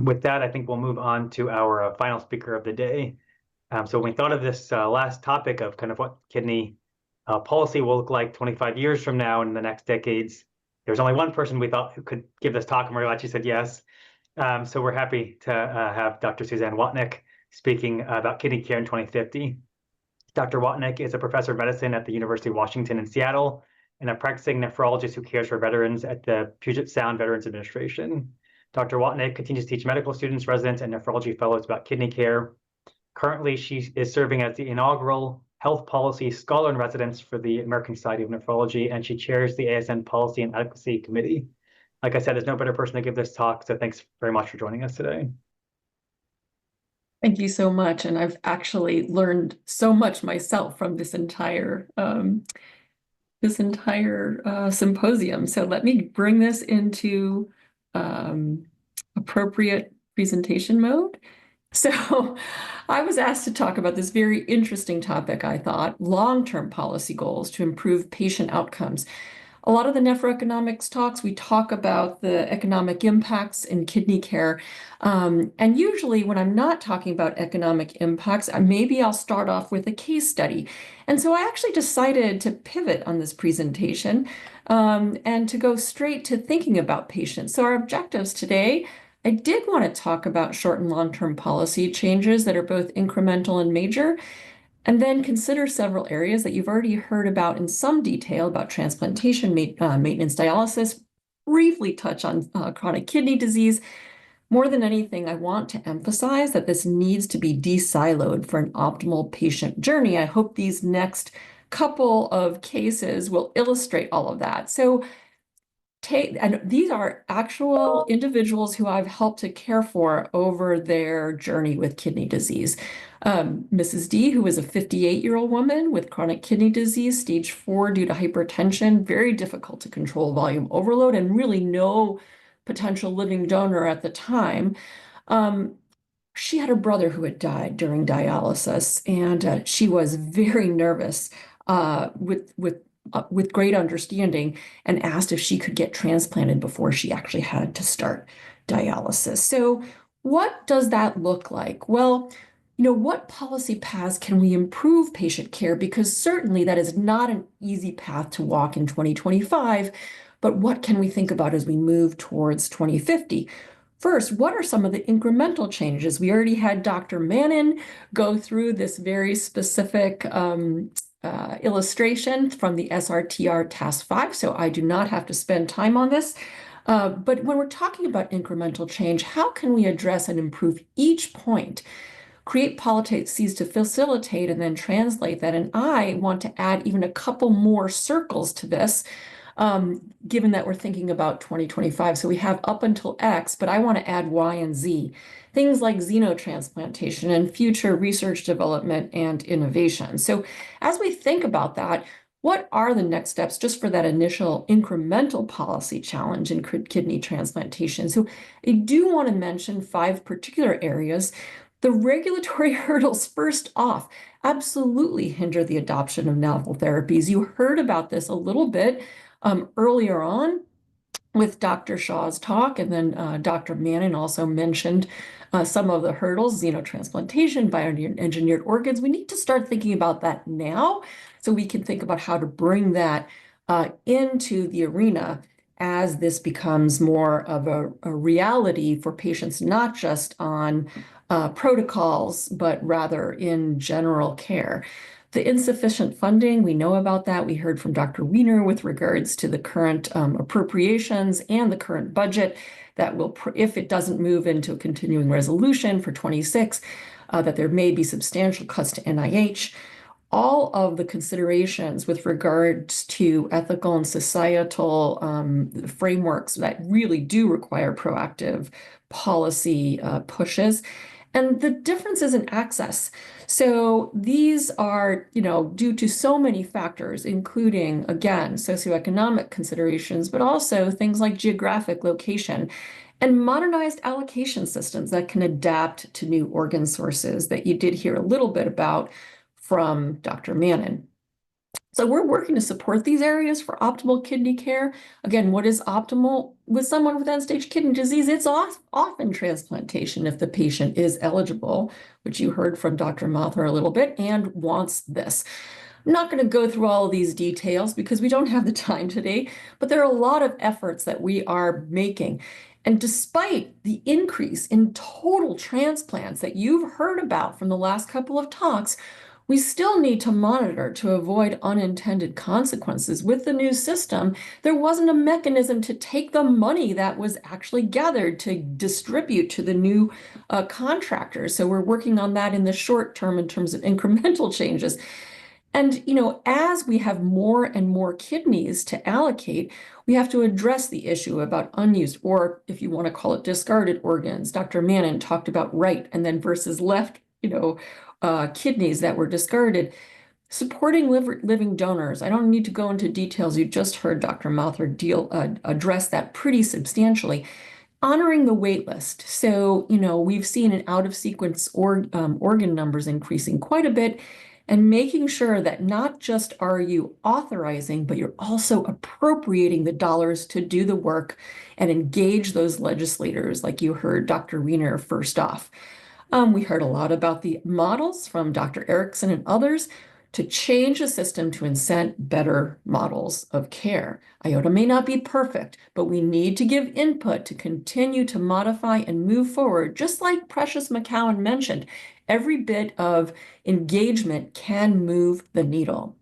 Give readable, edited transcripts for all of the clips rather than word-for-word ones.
With that, I think we'll move on to our final speaker of the day. So when we thought of this last topic of kind of what kidney policy will look like 25 years from now and in the next decades, there's only one person we thought who could give this talk, and we're glad she said yes. So we're happy to have Dr. Suzanne Watnick speaking about kidney care in 2050. Dr. Watnick is a professor of medicine at the University of Washington in Seattle and a practicing nephrologist who cares for veterans at the Puget Sound Veterans Administration. Dr. Watnick continues to teach medical students, residents, and nephrology fellows about kidney care. Currently, she is serving as the inaugural health policy scholar in residence for the American Society of Nephrology, and she chairs the ASN Policy and Advocacy Committee. Like I said, there's no better person to give this talk, so thanks very much for joining us today. Thank you so much, and I've actually learned so much myself from this entire symposium. So let me bring this into appropriate presentation mode. So I was asked to talk about this very interesting topic, I thought, long-term policy goals to improve patient outcomes. A lot of the nephroeconomics talks, we talk about the economic impacts in kidney care. And usually when I'm not talking about economic impacts, maybe I'll start off with a case study. And so I actually decided to pivot on this presentation and to go straight to thinking about patients. So our objectives today, I did want to talk about short and long-term policy changes that are both incremental and major, and then consider several areas that you've already heard about in some detail about transplantation, maintenance dialysis, briefly touch on chronic kidney disease. More than anything, I want to emphasize that this needs to be de-siloed for an optimal patient journey. I hope these next couple of cases will illustrate all of that. So and these are actual individuals who I've helped to care for over their journey with kidney disease. Mrs. D, who is a 58-year-old woman with chronic kidney disease, stage 4 due to hypertension, very difficult to control volume overload, and really no potential living donor at the time. She had a brother who had died during dialysis, and she was very nervous with great understanding, and asked if she could get transplanted before she actually had to start dialysis. So what does that look like? Well, what policy paths can we improve patient care? Because certainly that is not an easy path to walk in 2025, but what can we think about as we move towards 2050? First, what are some of the incremental changes? We already had Dr. Mannon go through this very specific illustration from the SRTR Task 5, so I do not have to spend time on this. But when we're talking about incremental change, how can we address and improve each point? Create policies to facilitate and then translate that. And I want to add even a couple more circles to this, given that we're thinking about 2025. So we have up until X, but I want to add Y and Z. Things like xenotransplantation and future research development and innovation. So as we think about that, what are the next steps just for that initial incremental policy challenge in kidney transplantation? So I do want to mention 5 particular areas. The regulatory hurdles, first off, absolutely hinder the adoption of novel therapies. You heard about this a little bit earlier on with Dr. Shaw's talk, and then Dr. Mannon also mentioned some of the hurdles, xenotransplantation, bioengineered organs. We need to start thinking about that now so we can think about how to bring that into the arena as this becomes more of a reality for patients, not just on protocols, but rather in general care. The insufficient funding, we know about that. We heard from Dr. Weiner with regards to the current appropriations and the current budget that will, if it doesn't move into a continuing resolution for 26, that there may be substantial cuts to NIH. All of the considerations with regards to ethical and societal frameworks that really do require proactive policy pushes. And the differences in access. So these are, due to so many factors, including, again, socioeconomic considerations, but also things like geographic location and modernized allocation systems that can adapt to new organ sources that you did hear a little bit about from Dr. Mannon. So we're working to support these areas for optimal kidney care. Again, what is optimal with someone with end-stage kidney disease? It's often transplantation if the patient is eligible, which you heard from Dr. Mather a little bit, and wants this. I'm not going to go through all of these details because we don't have the time today, but there are a lot of efforts that we are making. And despite the increase in total transplants that you've heard about from the last couple of talks, we still need to monitor to avoid unintended consequences. With the new system, there wasn't a mechanism to take the money that was actually gathered to distribute to the new contractors. So we're working on that in the short term in terms of incremental changes. And, as we have more and more kidneys to allocate, we have to address the issue about unused, or if you want to call it discarded organs. Dr. Mannon talked about right and then versus left, kidneys that were discarded. Supporting living donors. I don't need to go into details. You just heard Dr. Mather address that pretty substantially. Honoring the wait list. So, we've seen an out-of-sequence organ numbers increasing quite a bit, and making sure that not just are you authorizing, but you're also appropriating the dollars to do the work and engage those legislators, like you heard Dr. Wiener first off. We heard a lot about the models from Dr. Erickson and others to change the system to incent better models of care. IOTA may not be perfect, but we need to give input to continue to modify and move forward. Just like Precious McCowan mentioned, every bit of engagement can move the needle.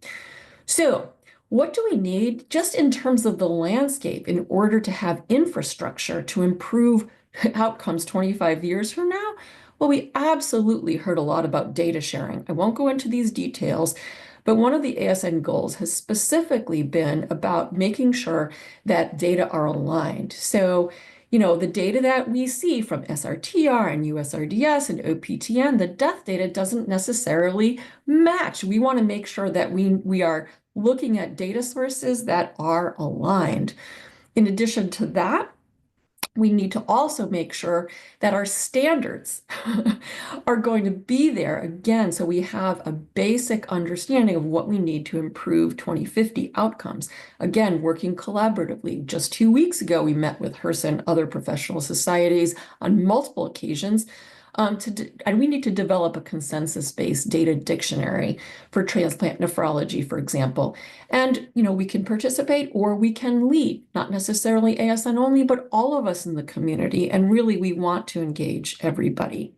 So, what do we need just in terms of the landscape in order to have infrastructure to improve outcomes 25 years from now? Well, we absolutely heard a lot about data sharing. I won't go into these details, but one of the ASN goals has specifically been about making sure that data are aligned. So, the data that we see from SRTR and USRDS and OPTN, the death data doesn't necessarily match. We want to make sure that we are looking at data sources that are aligned. In addition to that, we need to also make sure that our standards are going to be there again, so we have a basic understanding of what we need to improve 2050 outcomes. Again, working collaboratively. Just 2 weeks ago, we met with HRSA and other professional societies on multiple occasions. And we need to develop a consensus-based data dictionary for transplant nephrology, for example. And, we can participate or we can lead, not necessarily ASN only, but all of us in the community. And really, we want to engage everybody.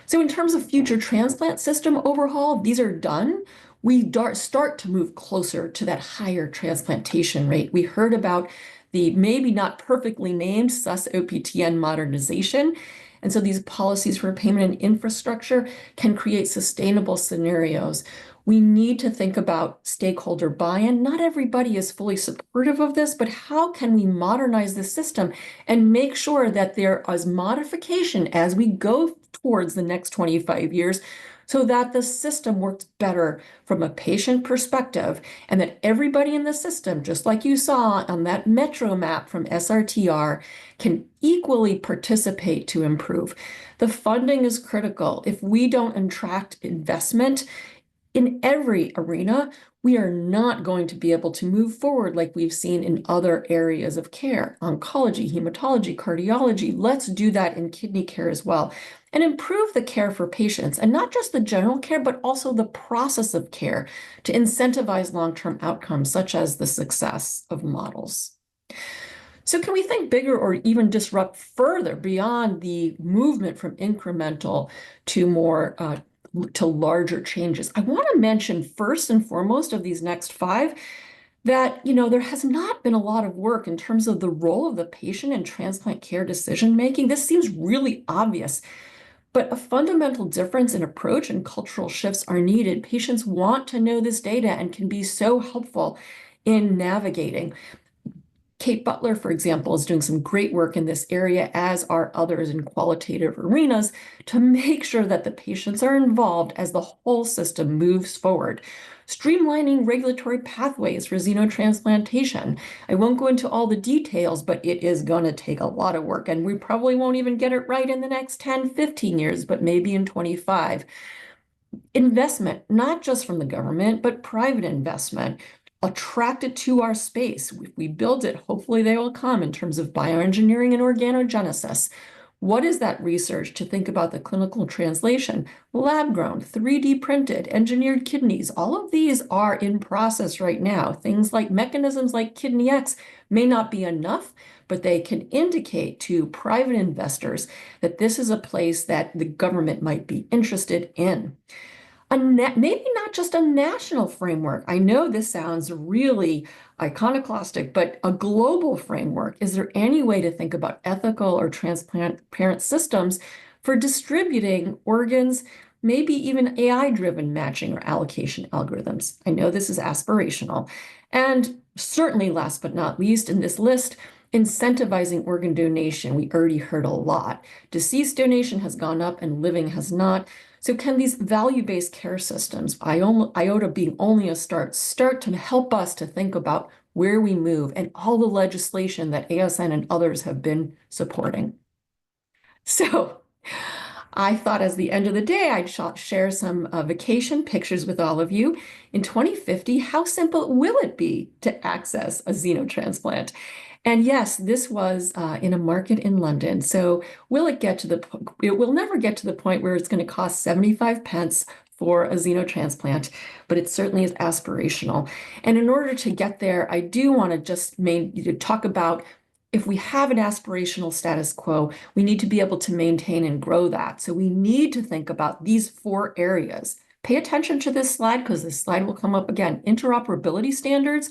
So in terms of future transplant system overhaul, these are done. We start to move closer to that higher transplantation rate. We heard about the maybe not perfectly named SUS-OPTN modernization. And so these policies for payment and infrastructure can create sustainable scenarios. We need to think about stakeholder buy-in. Not everybody is fully supportive of this, but how can we modernize the system and make sure that there is modification as we go towards the next 25 years so that the system works better from a patient perspective and that everybody in the system, just like you saw on that metro map from SRTR, can equally participate to improve. The funding is critical. If we don't attract investment in every arena, we are not going to be able to move forward like we've seen in other areas of care, oncology, hematology, cardiology. Let's do that in kidney care as well and improve the care for patients, and not just the general care, but also the process of care to incentivize long-term outcomes, such as the success of models. So can we think bigger or even disrupt further beyond the movement from incremental to more to larger changes? I want to mention first and foremost of these next 5 that, there has not been a lot of work in terms of the role of the patient in transplant care decision-making. This seems really obvious, but a fundamental difference in approach and cultural shifts are needed. Patients want to know this data and can be so helpful in navigating. Kate Butler, for example, is doing some great work in this area, as are others in qualitative arenas, to make sure that the patients are involved as the whole system moves forward. Streamlining regulatory pathways for xenotransplantation. I won't go into all the details, but it is going to take a lot of work, and we probably won't even get it right in the next 10, 15 years, but maybe in 25. investment, not just from the government, but private investment, attracted to our space. If we build it, hopefully they will come in terms of bioengineering and organogenesis. What is that research to think about the clinical translation? Lab grown, 3D printed, engineered kidneys, all of these are in process right now. Things like mechanisms like Kidney X may not be enough, but they can indicate to private investors that this is a place that the government might be interested in. Maybe not just a national framework. I know this sounds really iconoclastic, but a global framework. Is there any way to think about ethical or transparent systems for distributing organs, maybe even AI-driven matching or allocation algorithms? I know this is aspirational. And certainly, last but not least, in this list, incentivizing organ donation. We already heard a lot. Deceased donation has gone up and living has not. So can these value-based care systems, IOTA being only a start to help us to think about where we move and all the legislation that ASN and others have been supporting? So I thought as the end of the day, I'd share some vacation pictures with all of you. In 2050, how simple will it be to access a xenotransplant? And yes, this was in a market in London. So will it get to it will never get to the point where it's going to cost 75 pence for a xenotransplant, but it certainly is aspirational. And in order to get there, I do want to just talk about if we have an aspirational status quo, we need to be able to maintain and grow that. So we need to think about these 4 areas. Pay attention to this slide because this slide will come up again. Interoperability standards,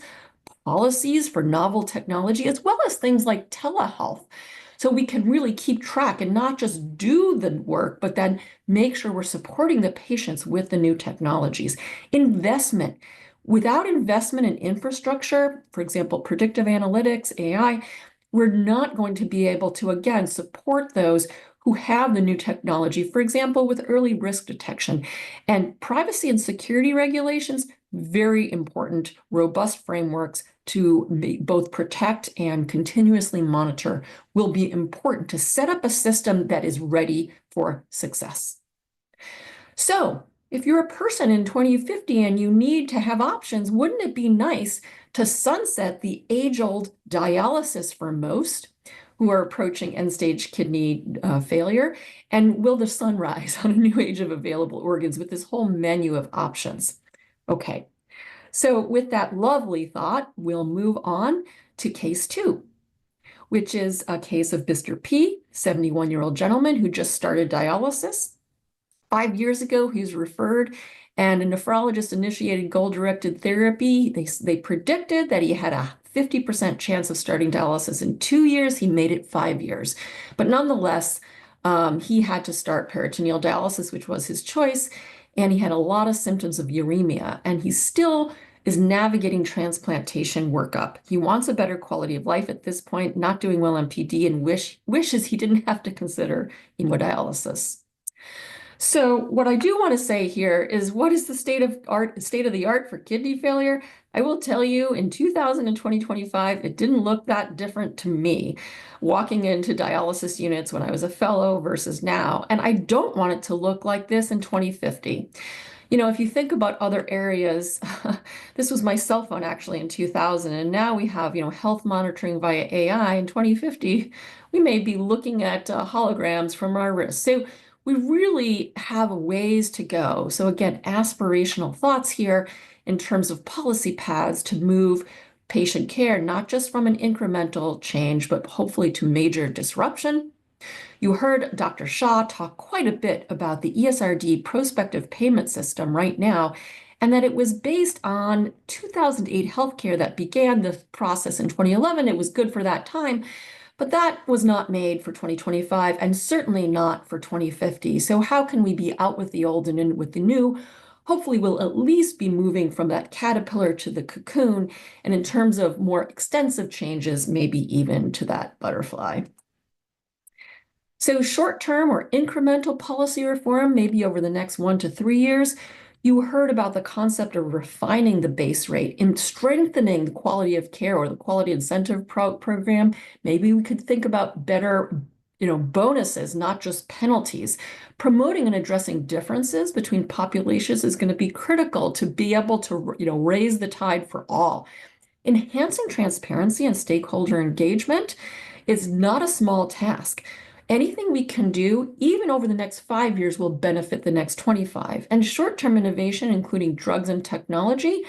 policies for novel technology, as well as things like telehealth. So we can really keep track and not just do the work, but then make sure we're supporting the patients with the new technologies. Investment. Without investment in infrastructure, for example, predictive analytics, AI, we're not going to be able to, again, support those who have the new technology, for example, with early risk detection. And privacy and security regulations, very important, robust frameworks to both protect and continuously monitor will be important to set up a system that is ready for success. So if you're a person in 2050 and you need to have options, wouldn't it be nice to sunset the age-old dialysis for most who are approaching end-stage kidney failure? And will the sun rise on a new age of available organs with this whole menu of options? Okay, so with that lovely thought, we'll move on to case 2, which is a case of Mr. P, 71-year-old gentleman who just started dialysis. 5 years ago, he was referred, and a nephrologist initiated goal-directed therapy. They predicted that he had a 50% chance of starting dialysis in 2 years. He made it 5 years. But nonetheless, he had to start peritoneal dialysis, which was his choice, and he had a lot of symptoms of uremia, and he still is navigating transplantation workup. He wants a better quality of life at this point, not doing well on PD, and wishes he didn't have to consider hemodialysis. So what I do want to say here is, what is the state of the art for kidney failure? I will tell you, in 2000 and 2025, it didn't look that different to me walking into dialysis units when I was a fellow versus now. And I don't want it to look like this in 2050. You know, if you think about other areas, this was my cell phone actually in 2000, and now we have, health monitoring via AI. In 2050, we may be looking at holograms from our wrists. So we really have a ways to go. So again, aspirational thoughts here in terms of policy paths to move patient care, not just from an incremental change, but hopefully to major disruption. You heard Dr. Shah talk quite a bit about the ESRD prospective payment system right now, and that it was based on 2008 healthcare that began the process in 2011. It was good for that time, but that was not made for 2025 and certainly not for 2050. So how can we be out with the old and in with the new? Hopefully we'll at least be moving from that caterpillar to the cocoon, and in terms of more extensive changes, maybe even to that butterfly. So short-term or incremental policy reform, maybe over the next 1 to 3 years. You heard about the concept of refining the base rate and strengthening the quality of care or the quality incentive program. Maybe we could think about better bonuses, not just penalties. Promoting and addressing differences between populations is going to be critical to be able to, raise the tide for all. Enhancing transparency and stakeholder engagement is not a small task. Anything we can do, even over the next 5 years, will benefit the next 25. And short-term innovation, including drugs and technology,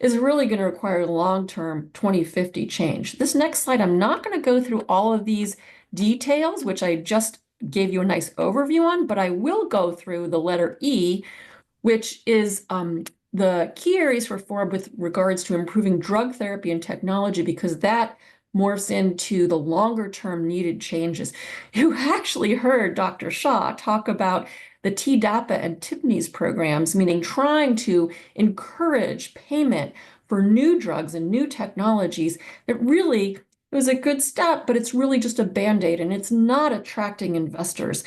is really going to require long-term 2050 change. This next slide, I'm not going to go through all of these details, which I just gave you a nice overview on, but I will go through the letter E, which is the key areas for reform with regards to improving drug therapy and technology, because that morphs into the longer term needed changes. You actually heard Dr. Shah talk about the TDAPA and TPNIES programs, meaning trying to encourage payment for new drugs and new technologies. It was a good step, but it's really just a Band-Aid, and it's not attracting investors.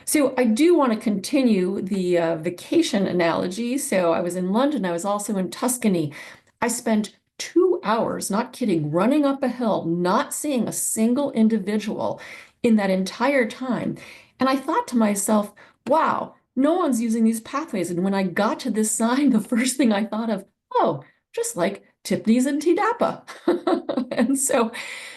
So I do want to continue the vacation analogy. So I was in London. I was also in Tuscany. I spent 2 hours, not kidding, running up a hill, not seeing a single individual in that entire time. And I thought to myself, wow, no one's using these pathways. And when I got to this sign, the first thing I thought of, oh, just like TPNIES and TDAPA. And so,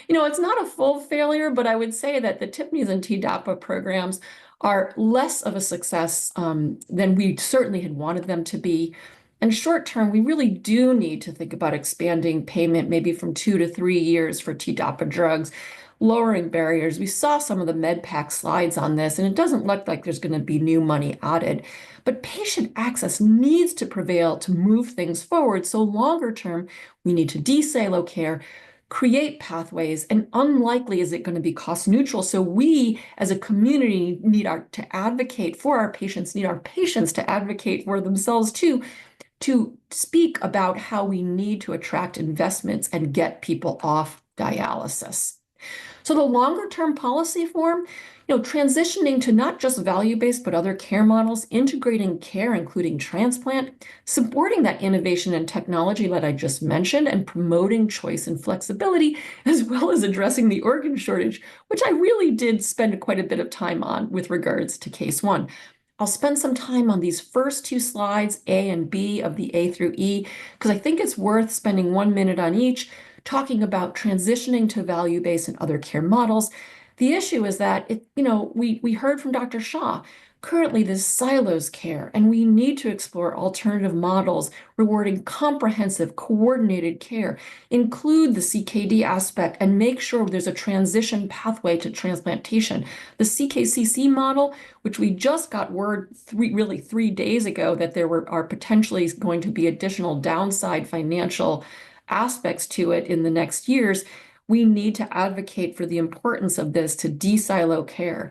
it's not a full failure, but I would say that the TPNIES and TDAPA programs are less of a success than we certainly had wanted them to be. And short term, we really do need to think about expanding payment, maybe from 2 to 3 years for TDAPA drugs, lowering barriers. We saw some of the MedPAC slides on this, and it doesn't look like there's going to be new money added. But patient access needs to prevail to move things forward. So longer term, we need to de-silo care, create pathways, and unlikely is it going to be cost neutral. So we as a community need to advocate for our patients, need our patients to advocate for themselves too, to speak about how we need to attract investments and get people off dialysis. So the longer term policy form, transitioning to not just value-based, but other care models, integrating care, including transplant, supporting that innovation and technology that I just mentioned, and promoting choice and flexibility, as well as addressing the organ shortage, which I really did spend quite a bit of time on with regards to case one. I'll spend some time on these first 2 slides, A and B of the A through E, because I think it's worth spending 1 minute on each, talking about transitioning to value-based and other care models. The issue is that we heard from Dr. Shah. Currently, this silos care, and we need to explore alternative models rewarding comprehensive, coordinated care, include the CKD aspect, and make sure there's a transition pathway to transplantation. The CKCC model, which we just got word 3 days ago that there are potentially going to be additional downside financial aspects to it in the next years, we need to advocate for the importance of this to de-silo care.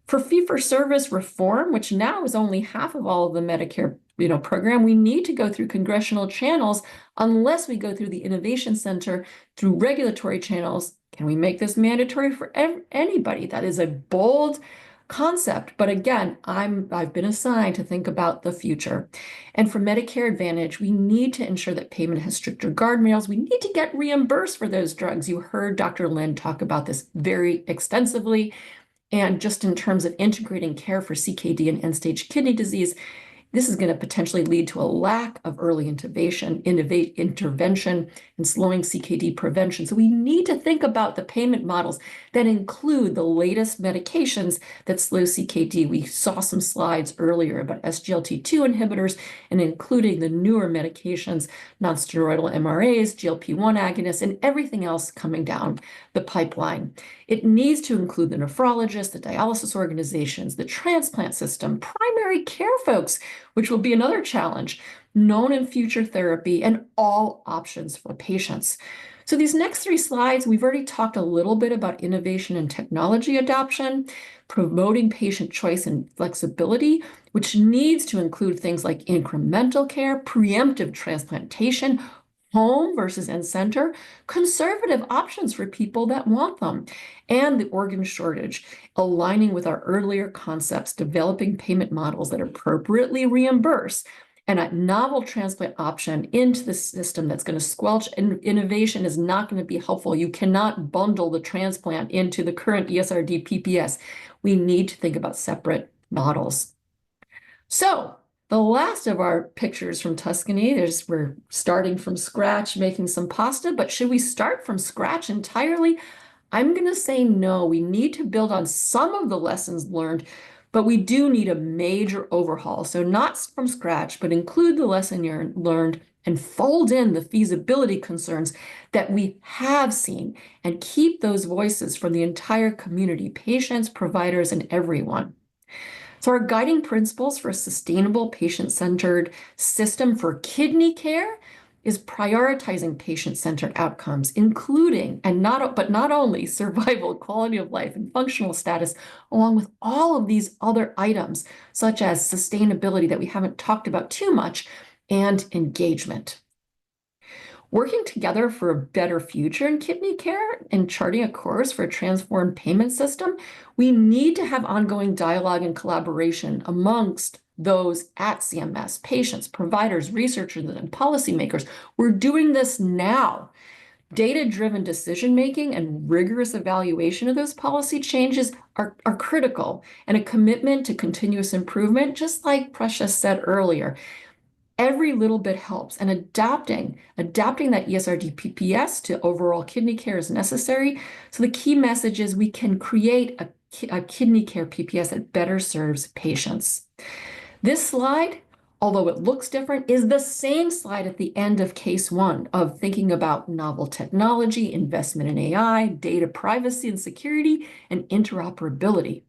For fee-for-service reform, which now is only half of all of the Medicare program, we need to go through congressional channels unless we go through the Innovation Center through regulatory channels. Can we make this mandatory for anybody? That is a bold concept, but again, I've been assigned to think about the future. And for Medicare Advantage, we need to ensure that payment has stricter guardrails. We need to get reimbursed for those drugs. You heard Dr. Lin talk about this very extensively. And just in terms of integrating care for CKD and end-stage kidney disease, this is going to potentially lead to a lack of early intervention and slowing CKD prevention. So we need to think about the payment models that include the latest medications that slow CKD. We saw some slides earlier about SGLT2 inhibitors and including the newer medications, nonsteroidal MRAs, GLP-1 agonists, and everything else coming down the pipeline. It needs to include the nephrologists, the dialysis organizations, the transplant system, primary care folks, which will be another challenge, known and future therapy, and all options for patients. So these next 3 slides, we've already talked a little bit about innovation and technology adoption, promoting patient choice and flexibility, which needs to include things like incremental care, preemptive transplantation, home versus in-center, conservative options for people that want them, and the organ shortage, aligning with our earlier concepts, developing payment models that appropriately reimburse and a novel transplant option into the system that's going to squelch innovation is not going to be helpful. You cannot bundle the transplant into the current ESRD PPS. We need to think about separate models. So the last of our pictures from Tuscany, we're starting from scratch, making some pasta, but should we start from scratch entirely? I'm going to say no. We need to build on some of the lessons learned, but we do need a major overhaul. So not from scratch, but include the lesson learned and fold in the feasibility concerns that we have seen and keep those voices from the entire community, patients, providers, and everyone. So our guiding principles for a sustainable patient-centered system for kidney care is prioritizing patient-centered outcomes, including, but not only survival, quality of life, and functional status, along with all of these other items, such as sustainability that we haven't talked about too much, and engagement. Working together for a better future in kidney care and charting a course for a transformed payment system, we need to have ongoing dialogue and collaboration amongst those at CMS, patients, providers, researchers, and policymakers. We're doing this now. Data-driven decision-making and rigorous evaluation of those policy changes are critical, and a commitment to continuous improvement, just like Precious said earlier. Every little bit helps, and adapting that ESRD PPS to overall kidney care is necessary. So the key message is we can create a kidney care PPS that better serves patients. This slide, although it looks different, is the same slide at the end of case 1 of thinking about novel technology, investment in AI, data privacy and security, and interoperability.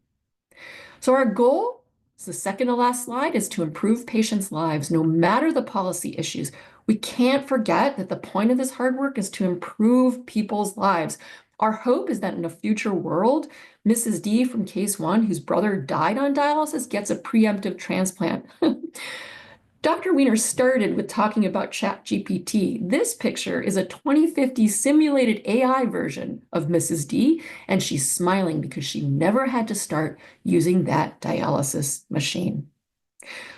So our goal, the second to last slide, is to improve patients' lives, no matter the policy issues. We can't forget that the point of this hard work is to improve people's lives. Our hope is that in a future world, Mrs. D from case 1, whose brother died on dialysis, gets a preemptive transplant. Dr. Weiner started with talking about ChatGPT. This picture is a 2050 simulated AI version of Mrs. D, and she's smiling because she never had to start using that dialysis machine.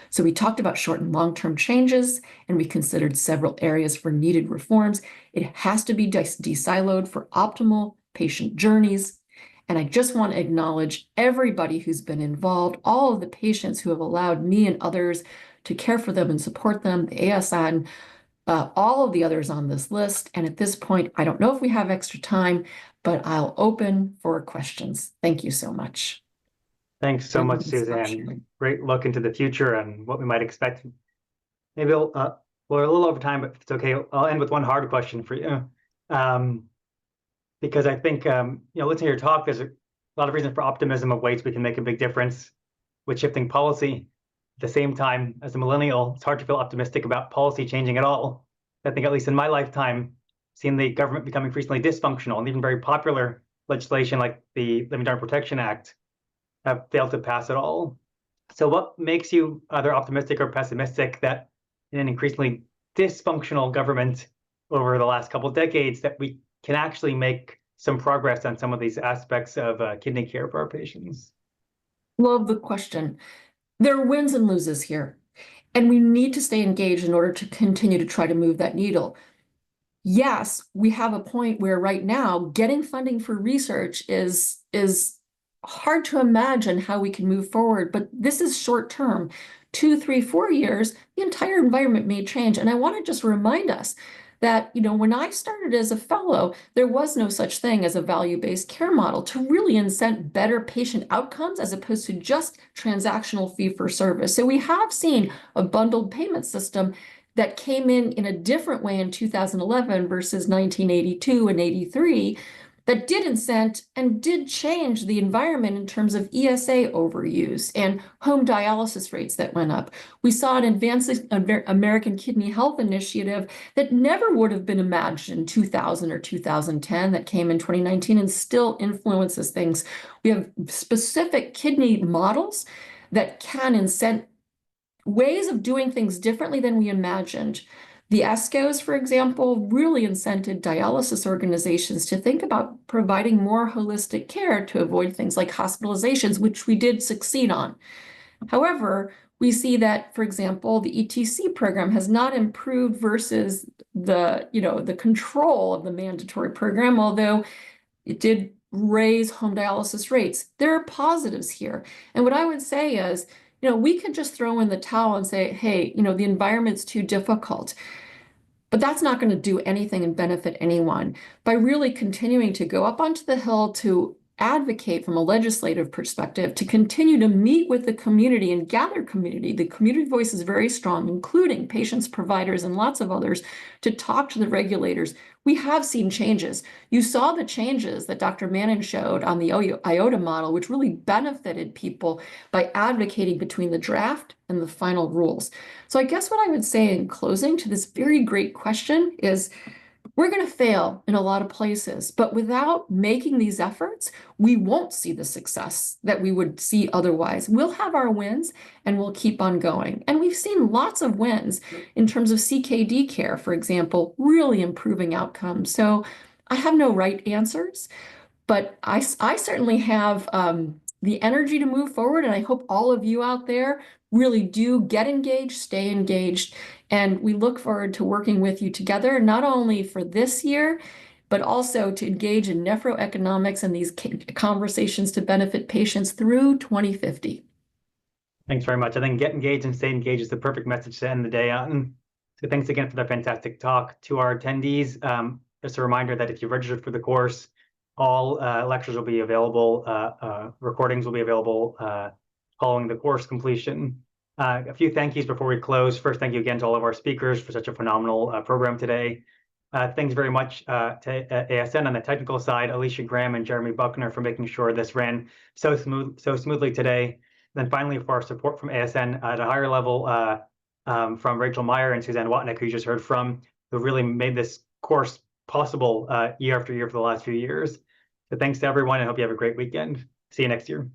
So we talked about short and long-term changes, and we considered several areas for needed reforms. It has to be de-siloed for optimal patient journeys. And I just want to acknowledge everybody who's been involved, all of the patients who have allowed me and others to care for them and support them, the ASN, all of the others on this list. And at this point, I don't know if we have extra time, but I'll open for questions. Thank you so much. Thanks so much, Suzanne. Great look into the future and what we might expect. Maybe we're a little over time, but if it's okay, I'll end with one hard question for you. Because I think, listening to your talk, there's a lot of reason for optimism of ways we can make a big difference with shifting policy. At the same time, as a millennial, it's hard to feel optimistic about policy changing at all. I think, at least in my lifetime, seeing the government become increasingly dysfunctional and even very popular legislation like the Living Donor Protection Act have failed to pass at all. So what makes you either optimistic or pessimistic that in an increasingly dysfunctional government over the last couple of decades that we can actually make some progress on some of these aspects of kidney care for our patients? Love the question. There are wins and loses here, and we need to stay engaged in order to continue to try to move that needle. Yes, we have a point where right now getting funding for research is hard to imagine how we can move forward, but this is short term. 2, 3, 4 years, the entire environment may change. And I want to just remind us that, when I started as a fellow, there was no such thing as a value-based care model to really incent better patient outcomes as opposed to just transactional fee for service. So we have seen a bundled payment system that came in a different way in 2011 versus 1982 and 83 that did incent and did change the environment in terms of ESA overuse and home dialysis rates that went up. We saw an advancing American Kidney Health Initiative that never would have been imagined in 2000 or 2010 that came in 2019 and still influences things. We have specific kidney models that can incent ways of doing things differently than we imagined. The ESCOs, for example, really incented dialysis organizations to think about providing more holistic care to avoid things like hospitalizations, which we did succeed on. However, We see that, for example, the ETC program has not improved versus the control of the mandatory program, although it did raise home dialysis rates. There are positives here. And what I would say is, we could just throw in the towel and say, hey, the environment's too difficult. But that's not going to do anything and benefit anyone. By really continuing to go up onto the Hill to advocate from a legislative perspective, to continue to meet with the community and gather community. The community voice is very strong, including patients, providers, and lots of others, to talk to the regulators. We have seen changes. You saw the changes that Dr. Mannon showed on the IOTA model, which really benefited people by advocating between the draft and the final rules. So I guess what I would say in closing to this very great question is, we're going to fail in a lot of places, but without making these efforts, we won't see the success that we would see otherwise. We'll have our wins and we'll keep on going. And we've seen lots of wins in terms of CKD care, for example, really improving outcomes. So I have no right answers, but I certainly have the energy to move forward. And I hope all of you out there really do get engaged, stay engaged. And we look forward to working with you together, not only for this year, but also to engage in nephroeconomics and these conversations to benefit patients through 2050. Thanks very much. I think get engaged and stay engaged is the perfect message to end the day on. So thanks again for the fantastic talk. To our attendees, just a reminder that if you registered for the course, all lectures will be available, recordings will be available following the course completion. A few thank yous before we close. First, thank you again to all of our speakers for such a phenomenal program today. Thanks very much to ASN on the technical side, Alicia Graham and Jeremy Buckner for making sure this ran so smoothly today. Then finally, for our support from ASN at a higher level, from Rachel Meyers and Suzanne Watnick, who you just heard from, who really made this course possible year after year for the last few years. So thanks to everyone, and hope you have a great weekend. See you next year.